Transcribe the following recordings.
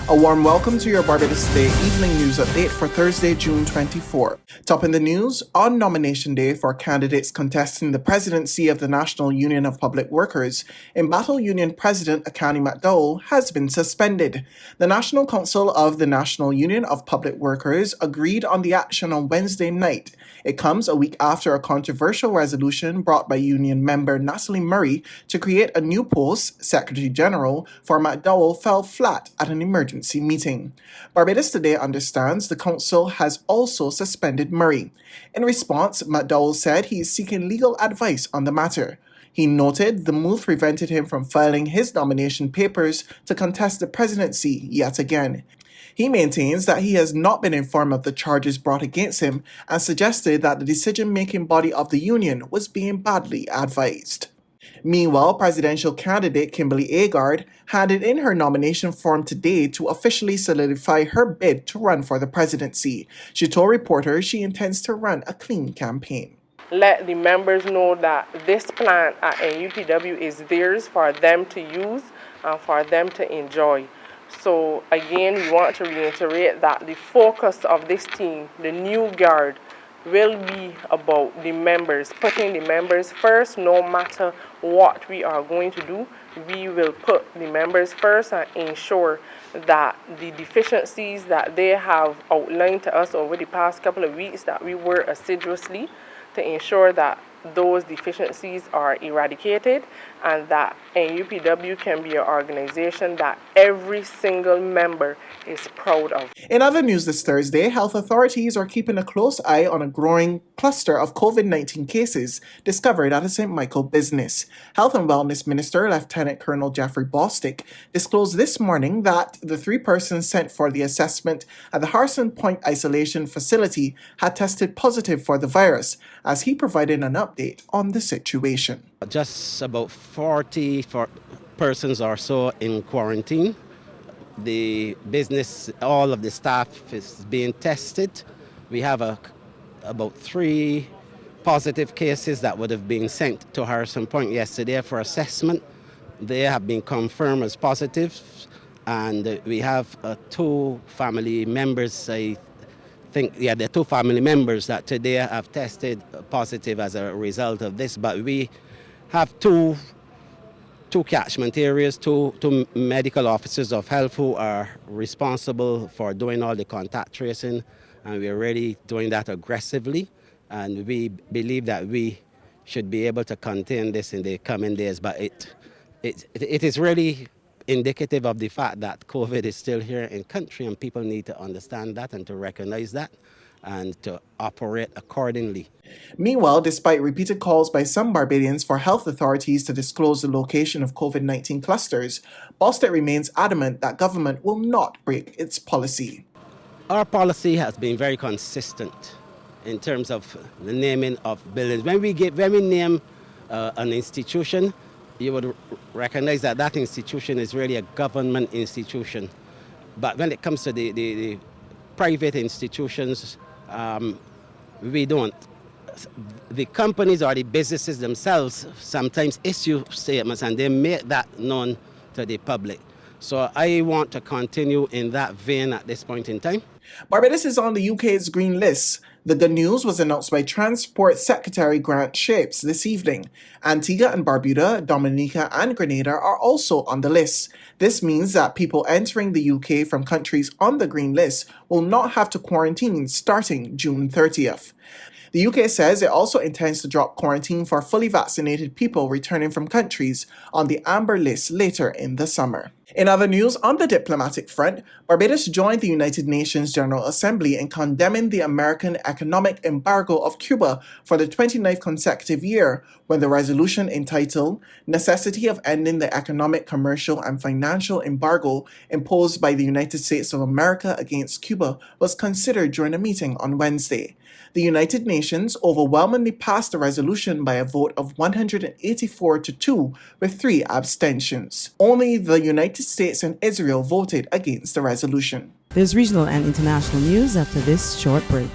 A warm welcome to your Barbados Today Evening News Update for Thursday, June 24. Top in the news, on nomination day for candidates contesting the presidency of the National Union of Public Workers, Embattled Union President Agard McDowell has been suspended. The National Council of the National Union of Public Workers agreed on the action on Wednesday night. It comes a week after a controversial resolution brought by union member Natalie Murray to create a new post, Secretary General, for McDowell fell flat at an emergency meeting. Barbados Today understands the council has also suspended Murray. In response, McDowell said he is seeking legal advice on the matter. He noted the move prevented him from filing his nomination papers to contest the presidency yet again. He maintains that he has not been informed of the charges brought against him and suggested that the decision-making body of the union was being badly advised. Meanwhile, presidential candidate Kimberly Agard handed in her nomination form today to officially solidify her bid to run for the presidency. She told reporters she intends to run a clean campaign. Let the members know that this plant at NUPW is theirs for them to use and for them to enjoy. So again, we want to reiterate that the focus of this team, the new guard, will be about the members, putting the members first. No matter what we are going to do, we will put the members first and ensure that the deficiencies that they have outlined to us over the past couple of weeks, that we work assiduously to ensure that those deficiencies are eradicated and that NUPW can be an organization that every single member is proud of. In other news this Thursday, health authorities are keeping a close eye on a growing cluster of COVID-19 cases discovered at a St. Michael business. Health and Wellness Minister Lieutenant Colonel Jeffrey Bostic disclosed this morning that the 3 persons sent for the assessment at the Harrison Point Isolation Facility had tested positive for the virus, as he provided an update on the situation. Just about 40 persons or so in quarantine. The business, all of the staff is being tested. We have about 3 positive cases that would have been sent to Harrison Point yesterday for assessment. They have been confirmed as positive, and we have 2 family members, the 2 family members that today have tested positive as a result of this. But we have two catchment areas, two medical officers of health who are responsible for doing all the contact tracing, and we're already doing that aggressively. And we believe that we should be able to contain this in the coming days. But it is really indicative of the fact that COVID is still here in country, and people need to understand that and to recognize that and to operate accordingly. Meanwhile, despite repeated calls by some Barbadians for health authorities to disclose the location of COVID-19 clusters, Bostic remains adamant that government will not break its policy. Our policy has been very consistent in terms of the naming of buildings. When we name an institution, you would recognize that that institution is really a government institution. But when it comes to the private institutions, we don't. The companies or the businesses themselves sometimes issue statements and they make that known to the public. So I want to continue in that vein at this point in time. Barbados is on the UK's green list. The good news was announced by Transport Secretary Grant Shapes this evening. Antigua and Barbuda, Dominica and Grenada are also on the list. This means that people entering the UK from countries on the green list will not have to quarantine starting June 30th. The UK says it also intends to drop quarantine for fully vaccinated people returning from countries on the amber list later in the summer. In other news, on the diplomatic front, Barbados joined the United Nations General Assembly in condemning the American economic embargo of Cuba for the 29th consecutive year, when the resolution entitled Necessity of Ending the Economic, Commercial and Financial Embargo Imposed by the United States of America against Cuba was considered during a meeting on Wednesday. The United Nations overwhelmingly passed the resolution by a vote of 184 to 2 with 3 abstentions. Only the United States and Israel voted against the resolution. There's regional and international news after this short break.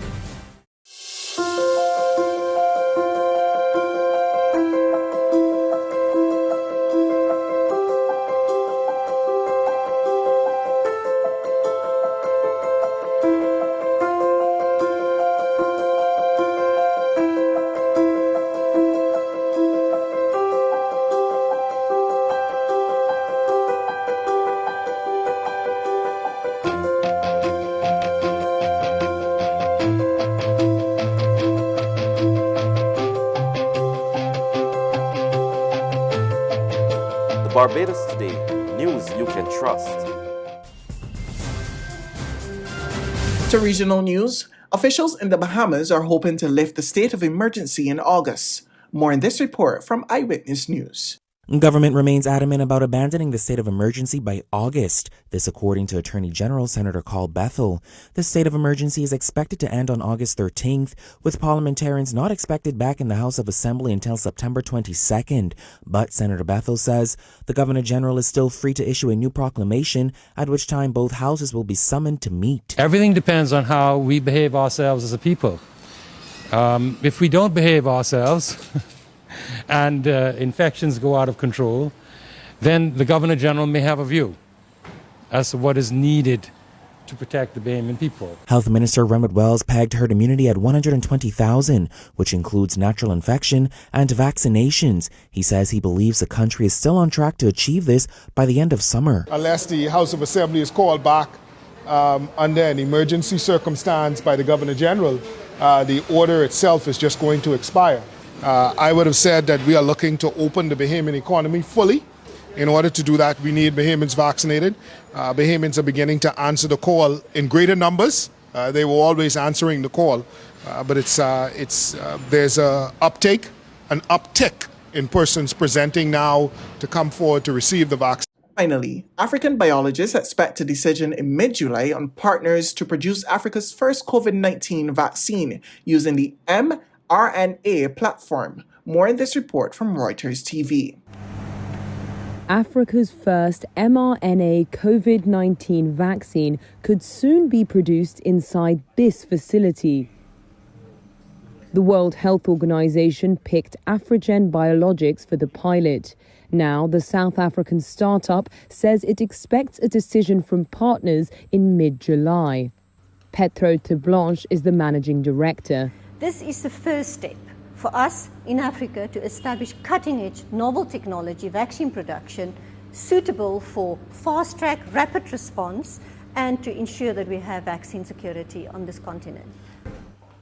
Barbados Today, news you can trust. To regional news, officials in the Bahamas are hoping to lift the state of emergency in August. More in this report from Eyewitness News. Government remains adamant about abandoning the state of emergency by August. This according to Attorney General Senator Carl Bethel. The state of emergency is expected to end on August 13th, with parliamentarians not expected back in the House of Assembly until September 22nd. But Senator Bethel says the Governor General is still free to issue a new proclamation, at which time both houses will be summoned to meet. Everything depends on how we behave ourselves as a people. If we don't behave ourselves and infections go out of control, then the Governor General may have a view as to what is needed to protect the Bahamian people. Health Minister Remit Wells pegged herd immunity at 120,000, which includes natural infection and vaccinations. He says he believes the country is still on track to achieve this by the end of summer. Unless the House of Assembly is called back under an emergency circumstance by the Governor General, the order itself is just going to expire. I would have said that we are looking to open the Bahamian economy fully. In order to do that, we need Bahamians vaccinated. Bahamians are beginning to answer the call in greater numbers. They were always answering the call, but there's an uptick in persons presenting now to come forward to receive the vaccine. Finally, African biologists expect a decision in mid-July on partners to produce Africa's first COVID-19 vaccine using the mRNA platform. More in this report from Reuters TV. Africa's first mRNA COVID-19 vaccine could soon be produced inside this facility. The World Health Organization picked Afrigen Biologics for the pilot. Now, the South African startup says it expects a decision from partners in mid-July. Petro Teblanche is the managing director. This is the first step for us in Africa to establish cutting-edge novel technology vaccine production suitable for fast-track rapid response and to ensure that we have vaccine security on this continent.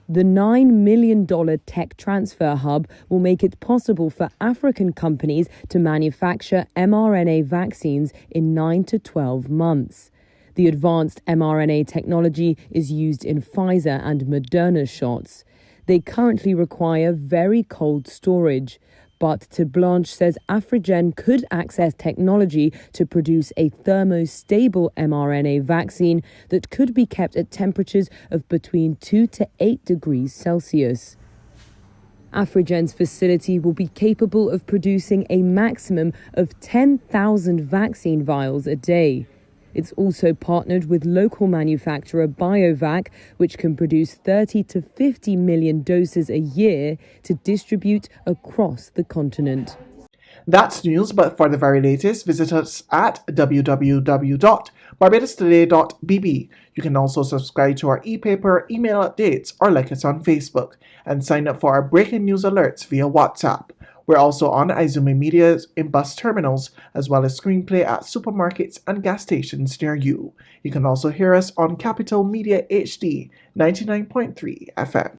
The $9 million tech transfer hub will make it possible for African companies to manufacture mRNA vaccines in 9 to 12 months. The advanced mRNA technology is used in Pfizer and Moderna shots. They currently require very cold storage. But Teblanche says Afrigen could access technology to produce a thermostable mRNA vaccine that could be kept at temperatures of between 2 to 8 degrees Celsius. Afrigen's facility will be capable of producing a maximum of 10,000 vaccine vials a day. It's also partnered with local manufacturer BioVac, which can produce 30 to 50 million doses a year to distribute across the continent. That's news, but for the very latest, visit us at www.barbadostoday.bb. You can also subscribe to our e-paper, email updates, or like us on Facebook, and sign up for our breaking news alerts via WhatsApp. We're also on Izumi Media in bus terminals, as well as screenplay at supermarkets and gas stations near you. You can also hear us on Capital Media HD 99.3 FM.